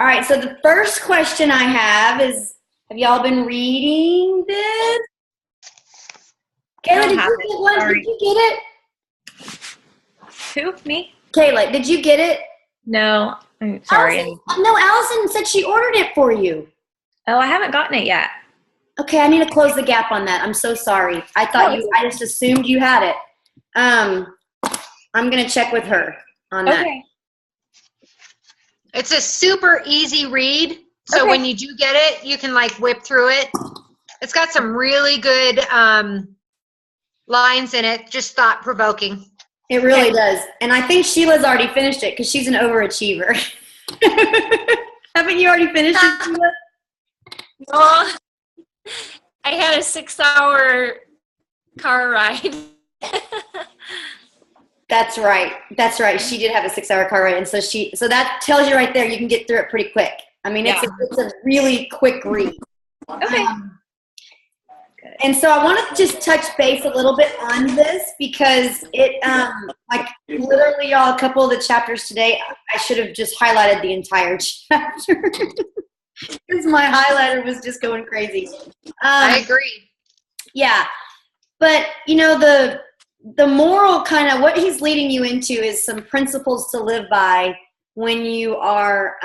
All right, so the first question I have is, have y'all been reading this? Kayla, did you get one? Sorry. Did you get it? Who? Me? Kayla, did you get it? No. I'm sorry. Allison said she ordered it for you. Oh, I haven't gotten it yet. Okay, I need to close the gap on that. I'm so sorry. I just assumed you had it. I'm going to check with her on that. Okay. It's a super easy read. So when you do get it, you can like whip through it. It's got some really good lines in it, just thought-provoking. It really does. And I think Sheila's already finished it because she's an overachiever. Haven't you already finished it, Sheila? No, I had a 6-hour car ride. That's right. She did have a 6-hour car ride. And so that tells you right there, you can get through it pretty quick. I mean, it's a really quick read. Okay. And so I want to just touch base a little bit on this because it, like literally, y'all, a couple of the chapters today, I should have just highlighted the entire chapter because my highlighter was just going crazy. I agree. Yeah. But, you know, the moral kind of what he's leading you into is some principles to live by when you are,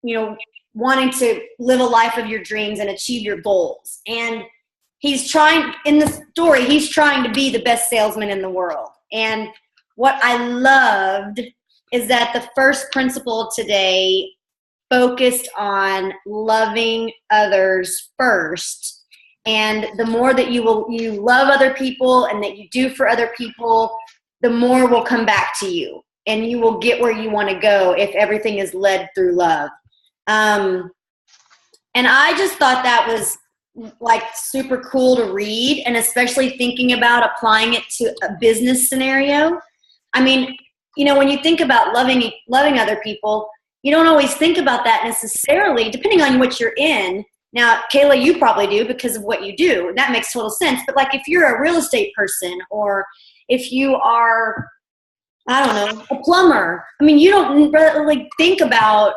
you know, wanting to live a life of your dreams and achieve your goals. And he's trying, in the story, he's trying to be the best salesman in the world. And what I loved is that the first principle today focused on loving others first. And the more that you love other people and that you do for other people, the more will come back to you. And you will get where you want to go if everything is led through love. And I just thought that was like super cool to read, and especially thinking about applying it to a business scenario. I mean, you know, when you think about loving other people, you don't always think about that necessarily, depending on what you're in. Now, Kayla, you probably do because of what you do. That makes total sense. But like if you're a real estate person, or if you are, I don't know, a plumber, I mean, you don't really think about,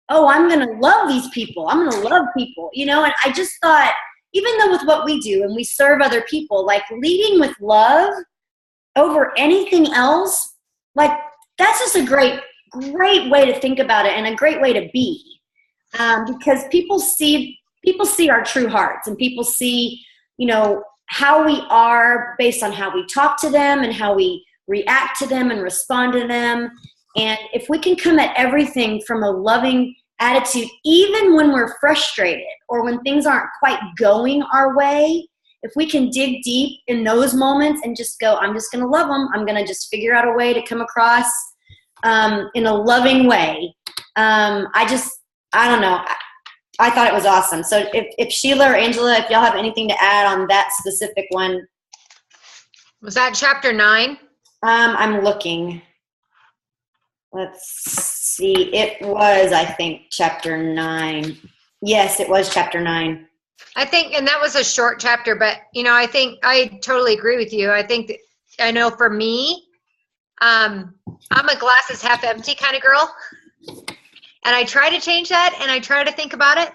oh, I'm going to love these people. I'm going to love people, you know? And I just thought, even though with what we do and we serve other people, like leading with love over anything else, like that's just a great way to think about it and a great way to be. Because people see our true hearts, and people see, you know, how we are based on how we talk to them and how we react to them and respond to them. And if we can come at everything from a loving attitude, even when we're frustrated or when things aren't quite going our way, if we can dig deep in those moments and just go, I'm just going to love them. I'm going to just figure out a way to come across in a loving way. I don't know. I thought it was awesome. So if Sheila or Angela, if y'all have anything to add on that specific one. Was that chapter 9? I'm looking. Let's see. It was, I think, chapter 9. Yes, it was chapter 9. I think, and that was a short chapter, but, you know, I think I totally agree with you. I think, I know for me, I'm a glasses half empty kind of girl. And I try to change that, and I try to think about it.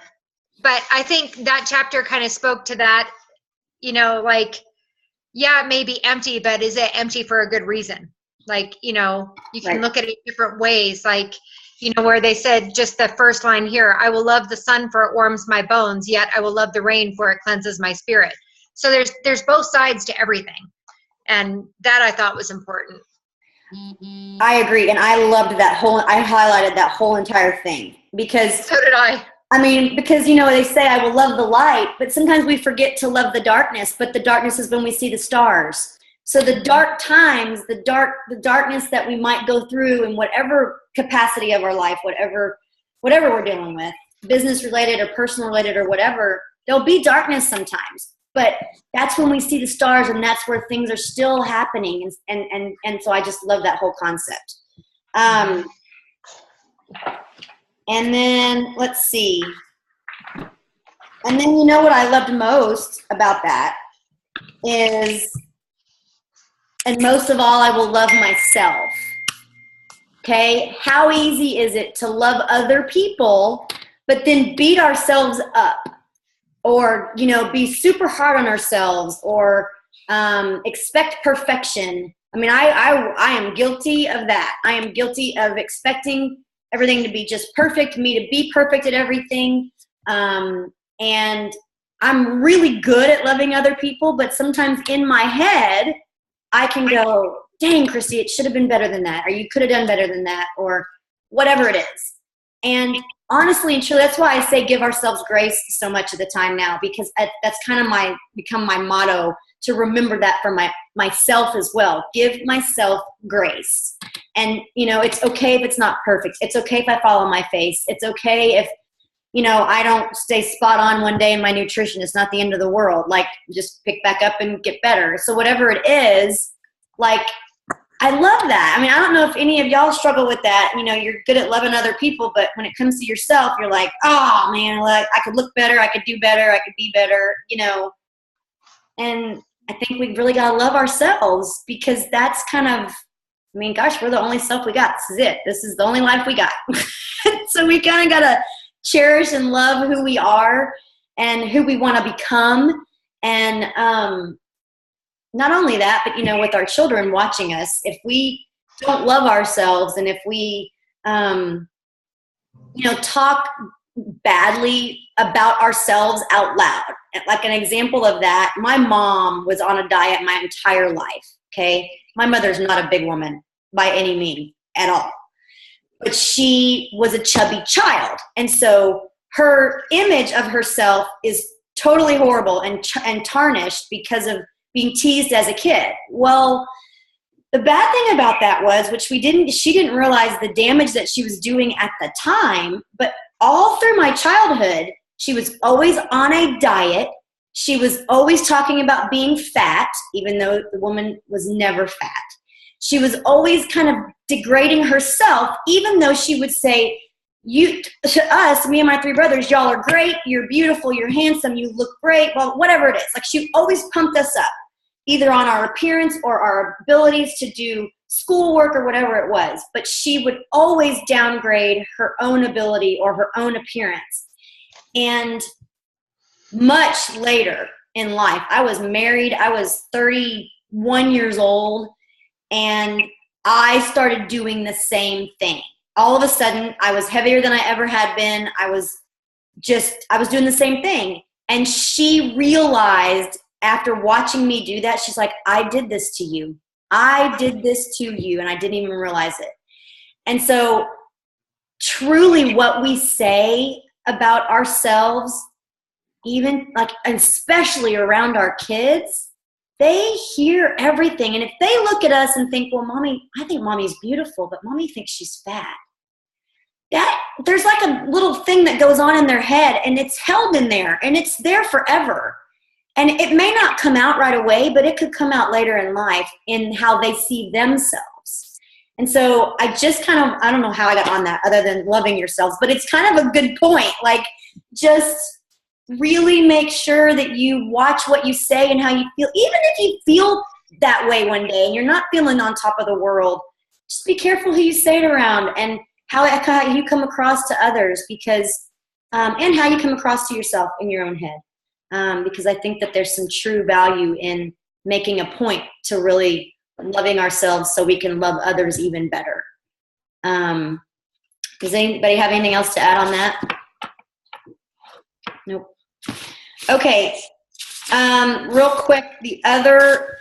But I think that chapter kind of spoke to that, you know, like, yeah, it may be empty, but is it empty for a good reason? Like, you know, you can look at it different ways. Like, you know, where they said just the first line here, I will love the sun for it warms my bones, yet I will love the rain for it cleanses my spirit. So there's both sides to everything. And that I thought was important. I agree. And I loved I highlighted that whole entire thing because. So did I. I mean, because, you know, they say I will love the light, but sometimes we forget to love the darkness, but the darkness is when we see the stars. So the dark times, the darkness that we might go through in whatever capacity of our life, whatever we're dealing with, business related or personal related or whatever, there'll be darkness sometimes. But that's when we see the stars, and that's where things are still happening. And so I just love that whole concept. And then let's see. And then, you know, what I loved most about that is, and most of all, I will love myself. Okay. How easy is it to love other people, but then beat ourselves up, or, you know, be super hard on ourselves, or expect perfection? I mean, I am guilty of that. I am guilty of expecting everything to be just perfect, me to be perfect at everything. And I'm really good at loving other people, but sometimes in my head, I can go, dang, Christy, it should have been better than that, or you could have done better than that, or whatever it is. And honestly and truly, that's why I say give ourselves grace so much of the time now, because that's kind of become my motto, to remember that for myself as well. Give myself grace. And, you know, it's okay if it's not perfect. It's okay if I fall on my face. It's okay if, you know, I don't stay spot on one day in my nutrition. It's not the end of the world. Like, just pick back up and get better. So whatever it is, like, I love that. I mean, I don't know if any of y'all struggle with that. You know, you're good at loving other people, but when it comes to yourself, you're like, oh man, like, I could look better. I could do better. I could be better, you know. And I think we really got to love ourselves, because that's kind of, I mean, gosh, we're the only self we got. This is it. This is the only life we got. So we kind of got to cherish and love who we are and who we want to become. And not only that, but, you know, with our children watching us, if we don't love ourselves, and if we, you know, talk badly about ourselves out loud. Like an example of that, my mom was on a diet my entire life, okay? My mother's not a big woman by any means at all, but she was a chubby child. And so her image of herself is totally horrible and tarnished because of being teased as a kid. Well, the bad thing about that was, which she didn't realize the damage that she was doing at the time, but all through my childhood, she was always on a diet. She was always talking about being fat, even though the woman was never fat. She was always kind of degrading herself, even though she would say, "You, to us, me and my three brothers, y'all are great, you're beautiful, you're handsome, you look great," well, whatever it is. Like, she always pumped us up, either on our appearance or our abilities to do schoolwork or whatever it was. But she would always downgrade her own ability or her own appearance. And much later in life, I was married, I was 31 years old, and I started doing the same thing. All of a sudden, I was heavier than I ever had been. I was doing the same thing. And she realized, after watching me do that, she's like, I did this to you. I did this to you, and I didn't even realize it. And so truly what we say about ourselves, even like, especially around our kids, they hear everything. And if they look at us and think, well, mommy, I think mommy's beautiful, but mommy thinks she's fat. That there's like a little thing that goes on in their head, and it's held in there, and it's there forever. And it may not come out right away, but it could come out later in life in how they see themselves. And so I don't know how I got on that other than loving yourselves, but it's kind of a good point. Like, just really make sure that you watch what you say and how you feel. Even if you feel that way one day and you're not feeling on top of the world, just be careful who you say it around, and how you come across to others, because, and how you come across to yourself in your own head. Because I think that there's some true value in making a point to really loving ourselves so we can love others even better. Does anybody have anything else to add on that? Nope. Okay. Real quick, the other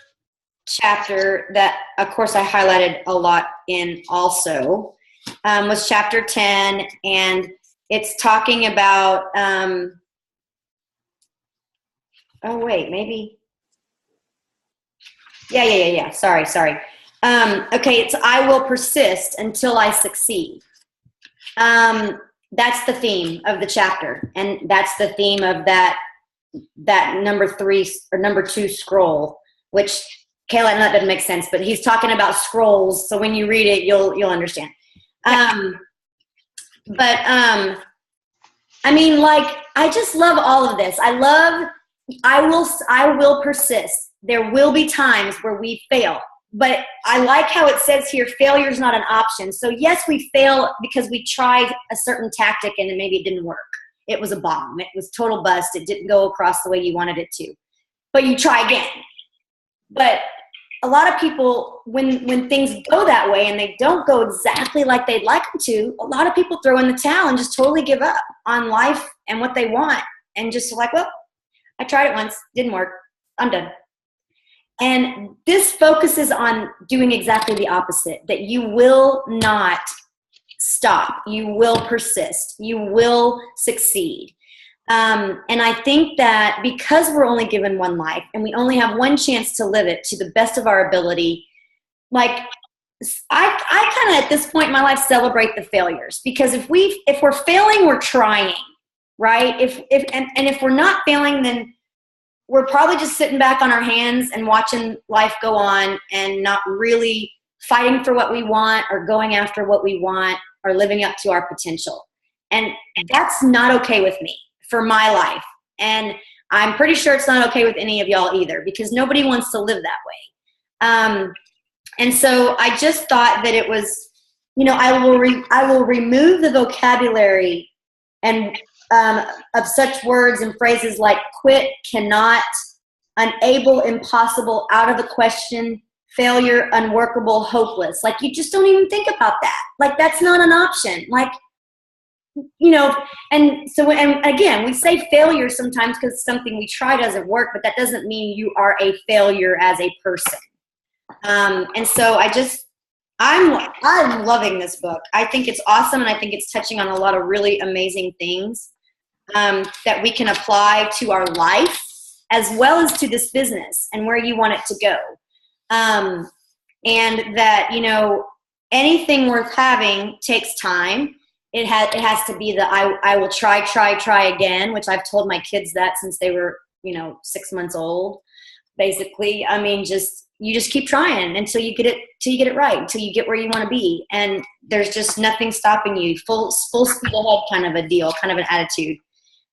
chapter that, of course, I highlighted a lot in also was chapter 10, and it's talking about oh, wait, maybe. Yeah. Sorry. Okay, it's I will persist until I succeed. That's the theme of the chapter. And that's the theme of that number 3 or number 2 scroll, which, Kayla, I know that doesn't make sense, but he's talking about scrolls. So when you read it, you'll understand. I mean, like, I just love all of this. I will persist. There will be times where we fail. but I like how it says here, failure is not an option. So yes, we fail because we tried a certain tactic and maybe it didn't work. It was a bomb. It was total bust. It didn't go across the way you wanted it to. But you try again. But a lot of people, when things go that way and they don't go exactly like they'd like them to, a lot of people throw in the towel and just totally give up on life and what they want. And just like, well, I tried it once, didn't work, I'm done. And this focuses on doing exactly the opposite, that you will not stop. You will persist. You will succeed. And I think that because we're only given one life and we only have one chance to live it to the best of our ability, like I kind of at this point in my life celebrate the failures, because if we're failing, we're trying, right? If we're not failing, then we're probably just sitting back on our hands and watching life go on and not really fighting for what we want or going after what we want or living up to our potential. And that's not okay with me for my life. And I'm pretty sure it's not okay with any of y'all either, because nobody wants to live that way. And so I just thought that it was, I will remove the vocabulary and of such words and phrases like quit, cannot, unable, impossible, out of the question, failure, unworkable, hopeless. Like, you just don't even think about that. Like, that's not an option. Like, and so, and again, we say failure sometimes because something we try doesn't work, but that doesn't mean you are a failure as a person. And so I'm loving this book. I think it's awesome. And I think it's touching on a lot of really amazing things that we can apply to our life as well as to this business and where you want it to go. And that, anything worth having takes time. It has to be the I will try again, which I've told my kids that since they were, 6 months old, basically. I mean, you just keep trying until you get it right, until you get where you want to be. And there's just nothing stopping you. Full speed ahead kind of a deal, kind of an attitude.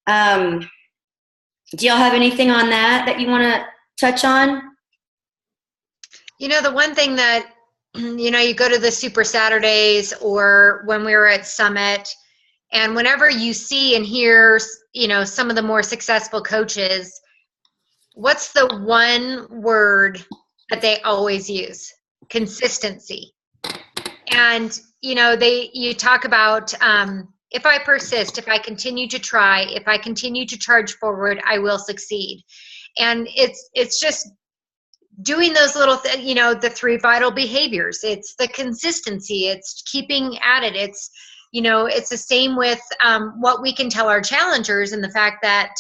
Do y'all have anything on that you want to touch on? The one thing that, you go to the Super Saturdays or when we were at Summit, and whenever you see and hear, some of the more successful coaches, what's the one word that they always use? Consistency. And, you talk about, if I persist, if I continue to try, if I continue to charge forward, I will succeed. And it's just doing those little, the 3 vital behaviors. It's the consistency. It's keeping at it. It's, it's the same with what we can tell our challengers, and the fact that,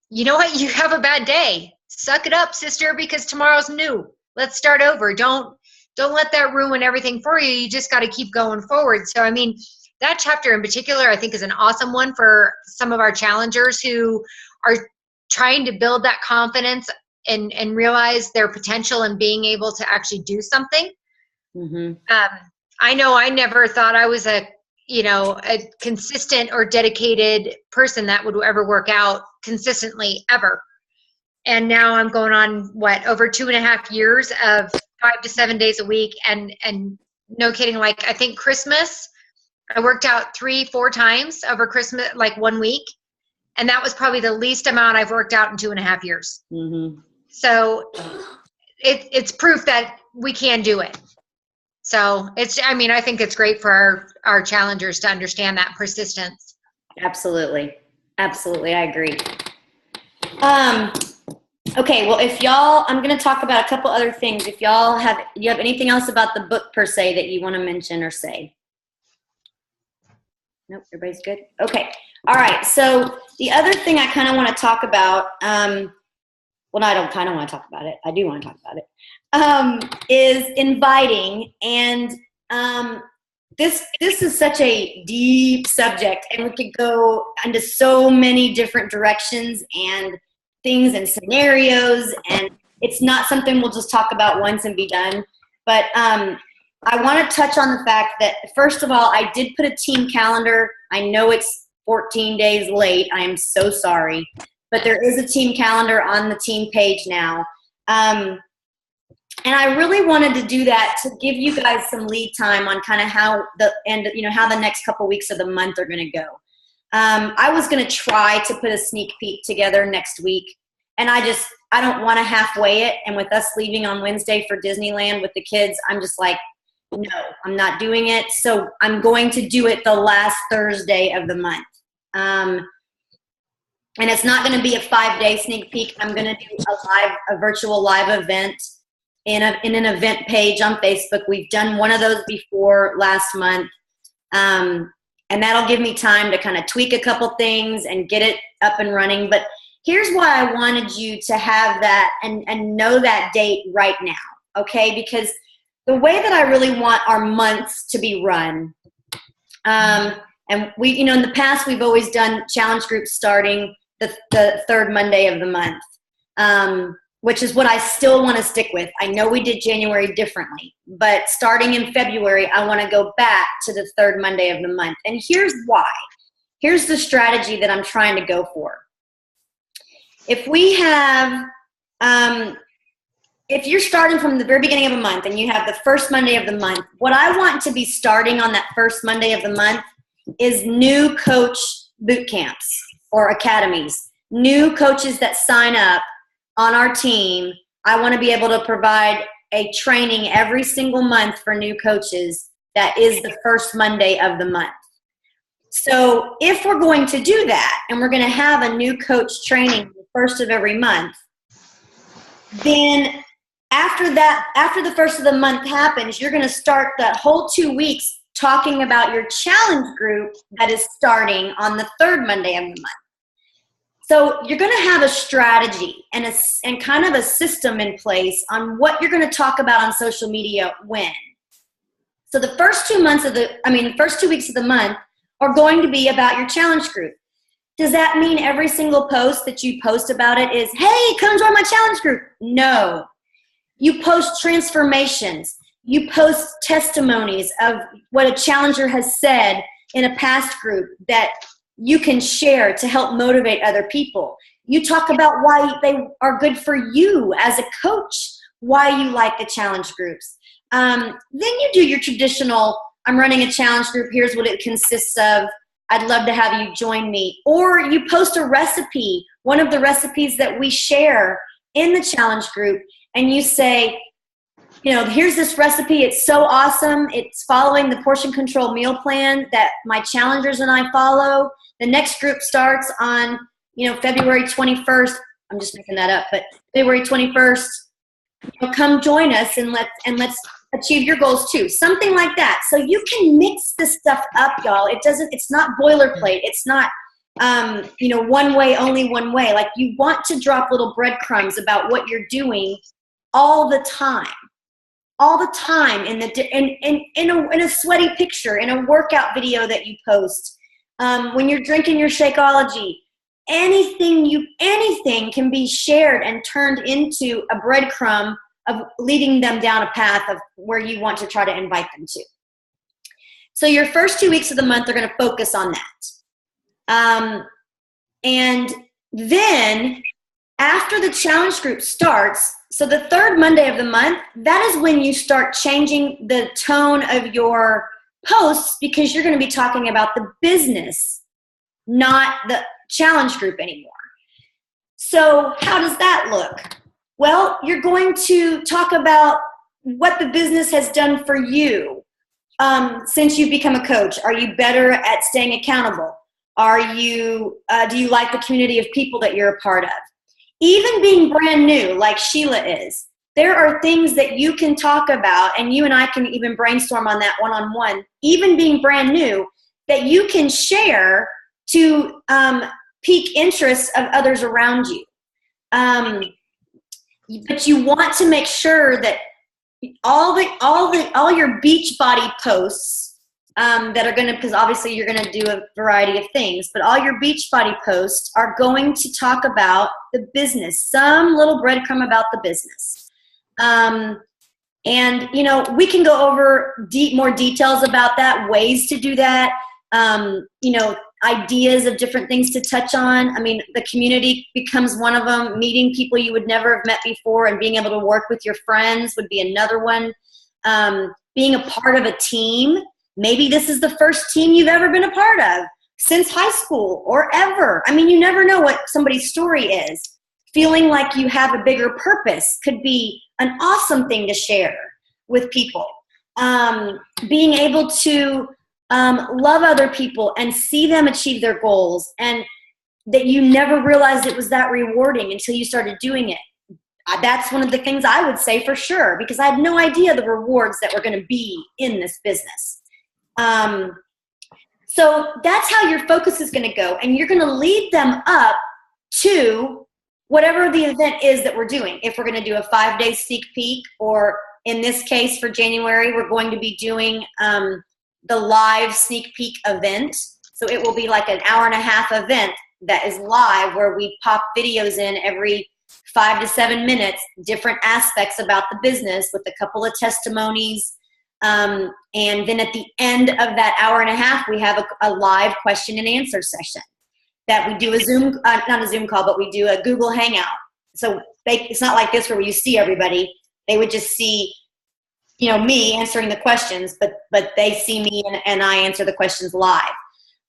you know what, you have a bad day. Suck it up, sister, because tomorrow's new. Let's start over. Don't let that ruin everything for you. You just got to keep going forward. So, I mean, that chapter in particular, I think, is an awesome one for some of our challengers who are trying to build that confidence and realize their potential and being able to actually do something. Mm-hmm. I know I never thought I was a consistent or dedicated person that would ever work out consistently ever. And now I'm going on over 2.5 years of 5 to 7 days a week. And no kidding, like I think Christmas, I worked out 3-4 times over Christmas, like 1 week. And that was probably the least amount I've worked out in 2.5 years. Mm-hmm. So it's proof that we can do it. So I think it's great for our challengers to understand that persistence. Absolutely. Absolutely. I agree. Okay. Well, I'm going to talk about a couple other things. If you have anything else about the book per se that you want to mention or say? Nope. Everybody's good. Okay. All right. So the other thing I kind of want to talk about, well, no, I don't kind of want to talk about it. I do want to talk about it, is inviting. And this is such a deep subject, and we could go into so many different directions and things and scenarios, and it's not something we'll just talk about once and be done. But I want to touch on the fact that, first of all, I did put a team calendar. I know it's 14 days late. I am so sorry. But there is a team calendar on the team page now. And And I really wanted to do that to give you guys some lead time on kind of how the next couple weeks of the month are going to go. I was going to try to put a sneak peek together next week, and I don't want to halfway it. And with us leaving on Wednesday for Disneyland with the kids, I'm just like, no, I'm not doing it. So I'm going to do it the last Thursday of the month. And it's not going to be a 5-day sneak peek. I'm going to do a virtual live event in an event page on Facebook. We've done one of those before last month. And that'll give me time to kind of tweak a couple things and get it up and running. But here's why I wanted you to have that and know that date right now, okay? Because the way that I really want our months to be run, and we, in the past, we've always done challenge groups starting the third Monday of the month, which is what I still want to stick with. I know we did January differently, but starting in February, I want to go back to the third Monday of the month. And here's why. Here's the strategy that I'm trying to go for. If we have, if you're starting from the very beginning of a month and you have the first Monday of the month, what I want to be starting on that first Monday of the month is new coach boot camps or academies, new coaches that sign up on our team. I want to be able to provide a training every single month for new coaches that is the first Monday of the month. So if we're going to do that and we're going to have a new coach training the first of every month, then after the first of the month happens, you're going to start that whole 2 weeks talking about your challenge group that is starting on the third Monday of the month. So you're going to have a strategy and kind of a system in place on what you're going to talk about on social media when. So the first 2 weeks of the month are going to be about your challenge group. Does that mean every single post that you post about it is, hey, come join my challenge group? No. You post transformations. You post testimonies of what a challenger has said in a past group that you can share to help motivate other people. You talk about why they are good for you as a coach, why you like the challenge groups. Then you do your traditional, I'm running a challenge group, here's what it consists of, I'd love to have you join me. Or you post a recipe, one of the recipes that we share in the challenge group, and you say, here's this recipe, it's so awesome, it's following the portion control meal plan that my challengers and I follow. The next group starts on, February 21st. I'm just making that up, but February 21st, come join us and let's achieve your goals too. Something like that. So you can mix this stuff up, y'all. It's not boilerplate. It's not, one way, only one way. Like, you want to drop little breadcrumbs about what you're doing all the time in a sweaty picture, in a workout video that you post. When you're drinking your Shakeology, anything can be shared and turned into a breadcrumb of leading them down a path of where you want to try to invite them to. So your first 2 weeks of the month are going to focus on that. And then after the challenge group starts, so the third Monday of the month, that is when you start changing the tone of your posts, because you're going to be talking about the business, not the challenge group anymore. So how does that look? Well, you're going to talk about what the business has done for you since you've become a coach. Are you better at staying accountable? Do you like the community of people that you're a part of? Even being brand new, like Sheila is, there are things that you can talk about, and you and I can even brainstorm on that one-on-one, even being brand new, that you can share to pique interest of others around you. But you want to make sure that all your beach body posts that are going to, because obviously you're going to do a variety of things, but all your beach body posts are going to talk about the business, some little breadcrumb about the business. And we can go over more details about that, ways to do that. ideas of different things to touch on. I mean, the community becomes one of them. Meeting people you would never have met before and being able to work with your friends would be another one. Being a part of a team. Maybe this is the first team you've ever been a part of since high school or ever. I mean, you never know what somebody's story is. Feeling like you have a bigger purpose could be an awesome thing to share with people. Being able to love other people and see them achieve their goals, and that you never realized it was that rewarding until you started doing it. That's one of the things I would say for sure, because I had no idea the rewards that were going to be in this business. So that's how your focus is going to go, and you're going to lead them up to whatever the event is that we're doing. If we're going to do a 5-day sneak peek, or in this case for January, we're going to be doing the live sneak peek event. So it will be like an 1.5-hour event that is live, where we pop videos in every 5 to 7 minutes, different aspects about the business with a couple of testimonies. And then at the end of that 1.5 hours, we have a live question and answer session that we do a Zoom, not a Zoom call, but we do a Google Hangout. So it's not like this where you see everybody. They would just see, me answering the questions, but they see me and I answer the questions live.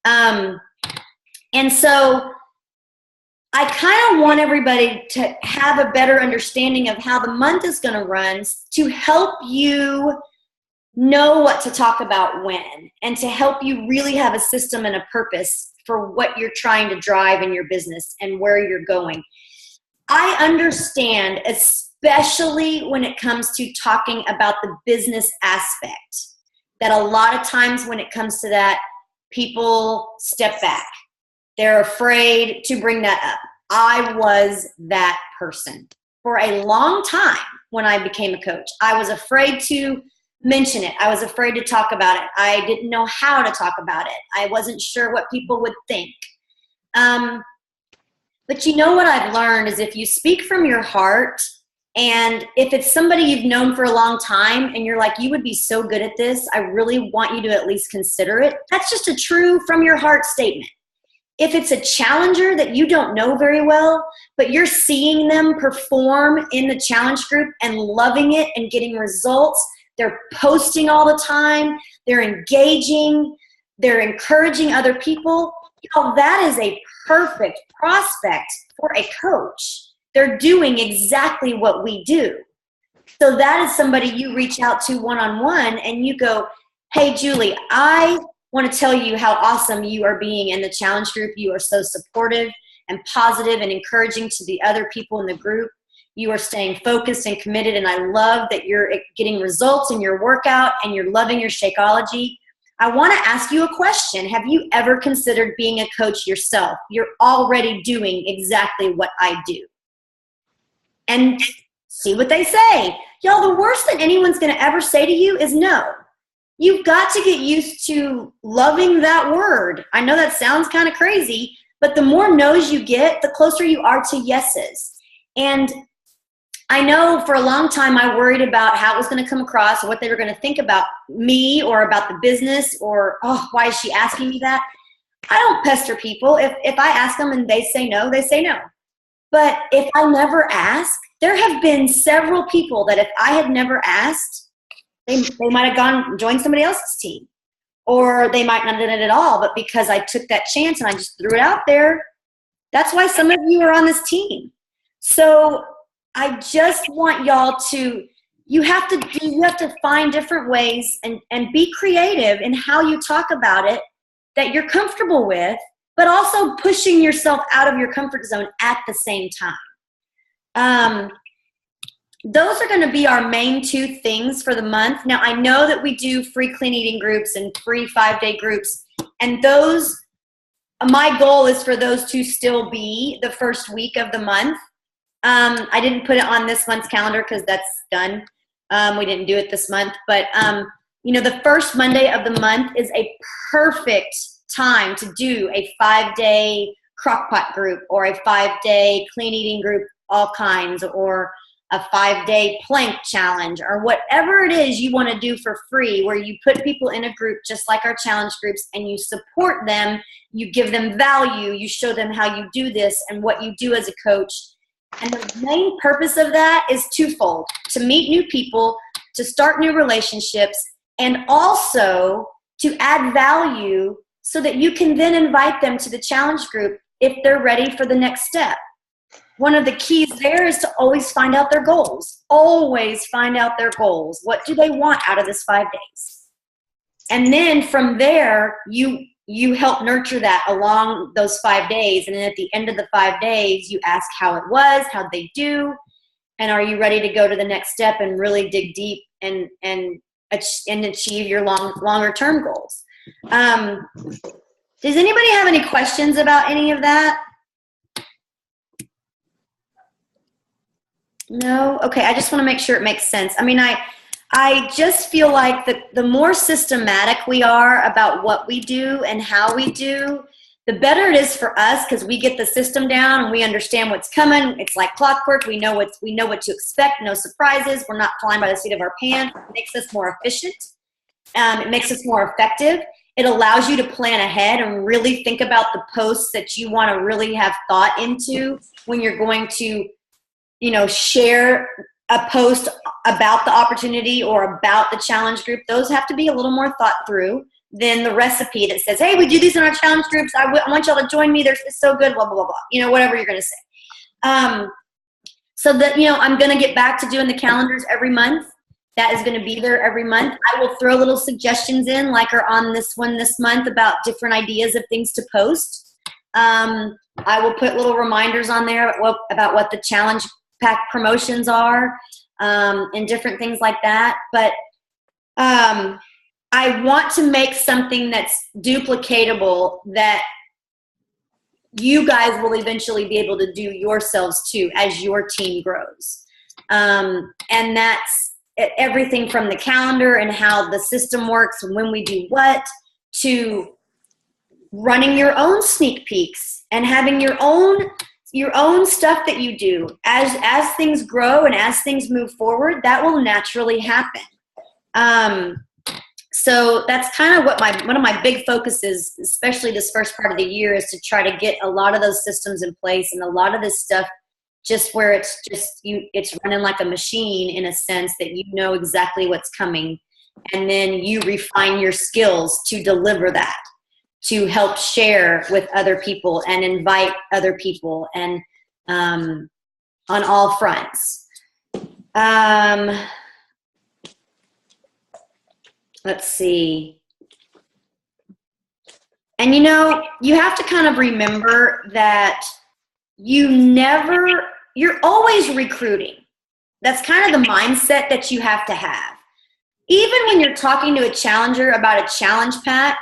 And so I kind of want everybody to have a better understanding of how the month is going to run, to help you know what to talk about when, and to help you really have a system and a purpose for what you're trying to drive in your business and where you're going. I understand, especially when it comes to talking about the business aspect, that a lot of times when it comes to that, people step back. They're afraid to bring that up. I was that person for a long time when I became a coach. I was afraid to mention it. I was afraid to talk about it. I didn't know how to talk about it. I wasn't sure what people would think. But what I've learned is if you speak from your heart, and if it's somebody you've known for a long time and you're like, you would be so good at this, I really want you to at least consider it. That's just a true from your heart statement. If it's a challenger that you don't know very well, but you're seeing them perform in the challenge group and loving it and getting results, they're posting all the time, they're engaging, they're encouraging other people, that is a perfect prospect for a coach. They're doing exactly what we do. So that is somebody you reach out to one-on-one and you go, hey, Julie, I want to tell you how awesome you are being in the challenge group. You are so supportive and positive and encouraging to the other people in the group. You are staying focused and committed, and I love that you're getting results in your workout and you're loving your Shakeology. I want to ask you a question. Have you ever considered being a coach yourself? You're already doing exactly what I do. And see what they say. Y'all, the worst that anyone's going to ever say to you is no. You've got to get used to loving that word. I know that sounds kind of crazy, but the more no's you get, the closer you are to yeses. And I know for a long time I worried about how it was going to come across, or what they were going to think about me or about the business, or, why is she asking me that? I don't pester people. If I ask them and they say no, they say no. But if I never ask, there have been several people that if I had never asked, they might have gone and joined somebody else's team, or they might not have done it at all. But because I took that chance and I just threw it out there, that's why some of you are on this team. So I just want y'all to, you have to find different ways and be creative in how you talk about it that you're comfortable with, but also pushing yourself out of your comfort zone at the same time. Those are going to be our main 2 things for the month. Now, I know that we do free clean eating groups and free 5-day groups, and those, my goal is for those to still be the first week of the month. I didn't put it on this month's calendar because that's done. We didn't do it this month, but the first Monday of the month is a perfect time to do a 5-day crockpot group, or a 5-day clean eating group, all kinds, or a 5-day plank challenge, or whatever it is you want to do for free, where you put people in a group just like our challenge groups and you support them, you give them value, you show them how you do this and what you do as a coach. And the main purpose of that is twofold: to meet new people, to start new relationships, and also to add value so that you can then invite them to the challenge group if they're ready for the next step. One of the keys there is to always find out their goals. Always find out their goals. What do they want out of this 5 days? And then from there, you help nurture that along those 5 days. And then at the end of the 5 days, you ask how it was, how'd they do, and are you ready to go to the next step and really dig deep and achieve your longer term goals. Does anybody have any questions about any of that? No? Okay, I just want to make sure it makes sense. I mean, I just feel like the more systematic we are about what we do and how we do, the better it is for us, because we get the system down and we understand what's coming. It's like clockwork. We know what to expect. No surprises. We're not flying by the seat of our pants. It makes us more efficient. It makes us more effective. It allows you to plan ahead and really think about the posts that you want to really have thought into when you're going to, share a post about the opportunity or about the challenge group. Those have to be a little more thought through than the recipe that says, hey, we do these in our challenge groups. I want y'all to join me. It's so good, blah, blah, blah, blah. Whatever you're going to say. So that, I'm going to get back to doing the calendars every month. That is going to be there every month. I will throw little suggestions in, like are on this one this month, about different ideas of things to post. I will put little reminders on there about what the challenge pack promotions are, and different things like that. But I want to make something that's duplicatable that you guys will eventually be able to do yourselves too as your team grows. And that's everything from the calendar and how the system works and when we do what, to running your own sneak peeks and having your own stuff that you do. As things grow and as things move forward, that will naturally happen. So that's kind of what one of my big focuses, especially this first part of the year, is to try to get a lot of those systems in place and a lot of this stuff just where it's running like a machine, in a sense that you know exactly what's coming, and then you refine your skills to deliver that, to help share with other people and invite other people, and on all fronts. Let's see. And you have to kind of remember that you're always recruiting. That's kind of the mindset that you have to have. Even when you're talking to a challenger about a challenge pack,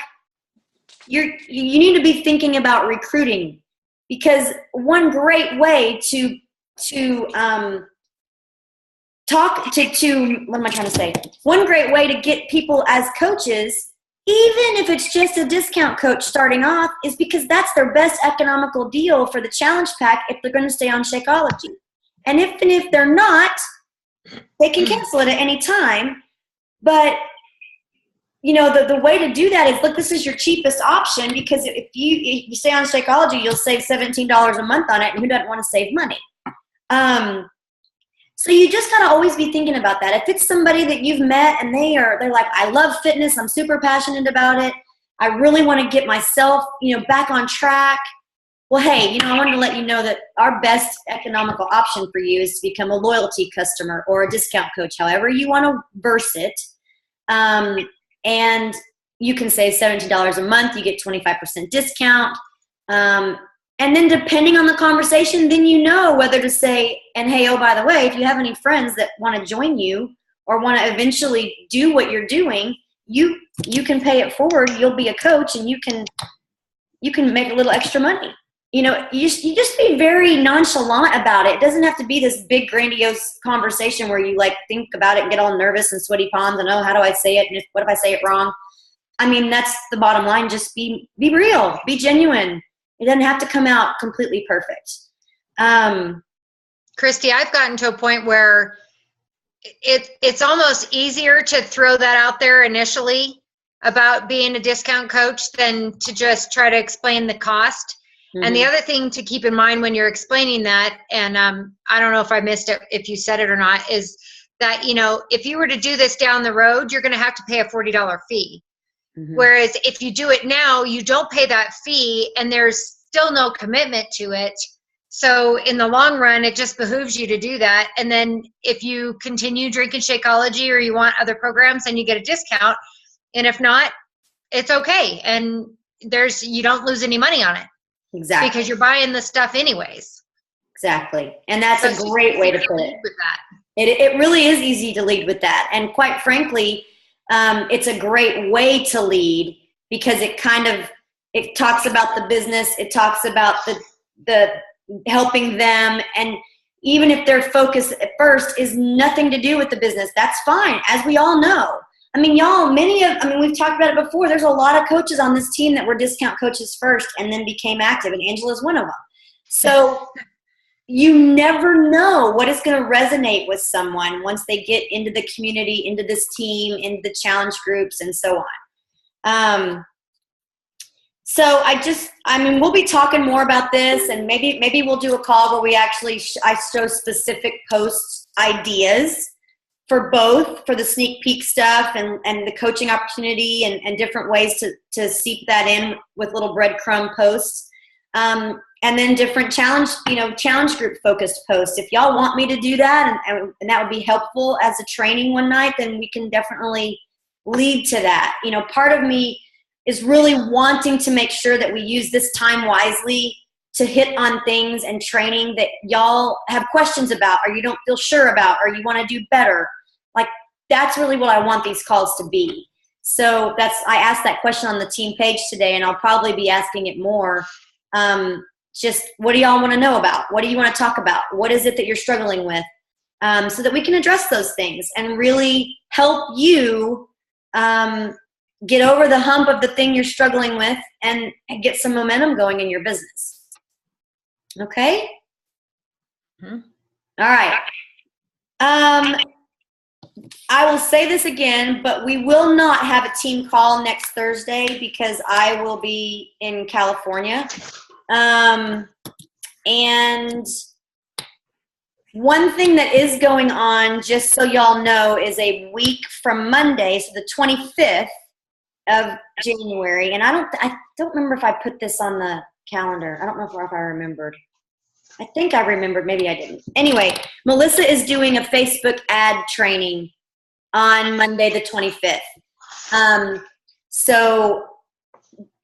you need to be thinking about recruiting, because one great way to what am I trying to say? One great way to get people as coaches, even if it's just a discount coach starting off, is because that's their best economical deal for the challenge pack if they're going to stay on Shakeology. And if they're not, they can cancel it at any time. But the way to do that is, look, this is your cheapest option, because if you stay on Shakeology, you'll save $17 a month on it, and who doesn't want to save money? So you just gotta always be thinking about that. If it's somebody that you've met and they're like, I love fitness, I'm super passionate about it, I really want to get myself, back on track. Well, hey, I wanted to let you know that our best economical option for you is to become a loyalty customer or a discount coach, however you want to verse it. And you can save $17 a month, you get 25% discount. And then depending on the conversation, then whether to say, and hey, oh, by the way, if you have any friends that want to join you or want to eventually do what you're doing, you can pay it forward. You'll be a coach, and you can make a little extra money. You just be very nonchalant about it. It doesn't have to be this big grandiose conversation where you think about it and get all nervous and sweaty palms and, oh, how do I say it? And what if I say it wrong? I mean, that's the bottom line. Just be real, be genuine. It doesn't have to come out completely perfect. Christy, I've gotten to a point where it's almost easier to throw that out there initially about being a discount coach than to just try to explain the cost. And the other thing to keep in mind when you're explaining that, and I don't know if I missed it, if you said it or not, is that, you know, if you were to do this down the road, you're going to have to pay a $40 fee. Whereas if you do it now, you don't pay that fee and there's still no commitment to it. So in the long run, it just behooves you to do that. And then if you continue drinking Shakeology or you want other programs, then you get a discount. And if not, it's okay. And you don't lose any money on it. Exactly. Because you're buying the stuff anyways. Exactly. And that's a great way to put it. With that. It really is easy to lead with that. And quite frankly, it's a great way to lead because it talks about the business. It talks about the helping them. And even if their focus at first is nothing to do with the business, that's fine, as we all know. I mean, y'all, we've talked about it before. There's a lot of coaches on this team that were discount coaches first and then became active, and Angela's one of them. So you never know what is going to resonate with someone once they get into the community, into this team, into the challenge groups, and so on. So we'll be talking more about this, and maybe we'll do a call where we actually I show specific post ideas for both, for the sneak peek stuff and the coaching opportunity and different ways to seep that in with little breadcrumb posts. And then different challenge group focused posts. If y'all want me to do that and that would be helpful as a training one night, then we can definitely lead to that. You know, part of me is really wanting to make sure that we use this time wisely to hit on things and training that y'all have questions about, or you don't feel sure about, or you want to do better. Like, that's really what I want these calls to be. So I asked that question on the team page today, and I'll probably be asking it more. Just what do y'all want to know about? What do you want to talk about? What is it that you're struggling with? So that we can address those things and really help you get over the hump of the thing you're struggling with and get some momentum going in your business. Okay? All right. I will say this again, but we will not have a team call next Thursday because I will be in California. And one thing that is going on, just so y'all know, is a week from Monday, so the 25th of January. And I don't remember if I put this on the calendar. I don't know if I remembered. I think I remembered. Maybe I didn't. Anyway, Melissa is doing a Facebook ad training on Monday the 25th. So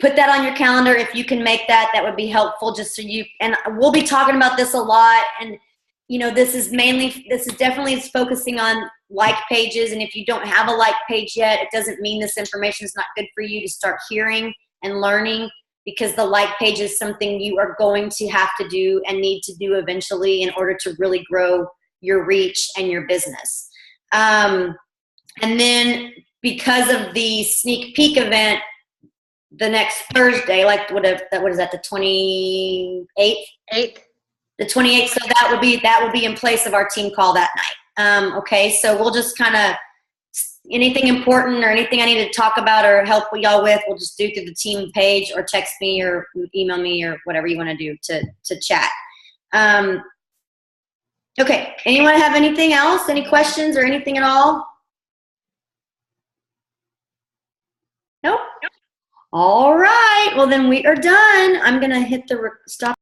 put that on your calendar. If you can make that, that would be helpful, just so and we'll be talking about this a lot. And, you know, this is definitely focusing on like pages. And if you don't have a like page yet, it doesn't mean this information is not good for you to start hearing and learning, because the like page is something you are going to have to do and need to do eventually in order to really grow your reach and your business. And then because of the sneak peek event, the next Thursday, like what is that, the 28th? 8th. The 28th, so that would be in place of our team call that night. Okay, so we'll just kind of, anything important or anything I need to talk about or help y'all with, we'll just do through the team page or text me or email me or whatever you want to do to chat. Okay, anyone have anything else? Any questions or anything at all? Nope. All right, well then we are done. I'm going to hit the stop.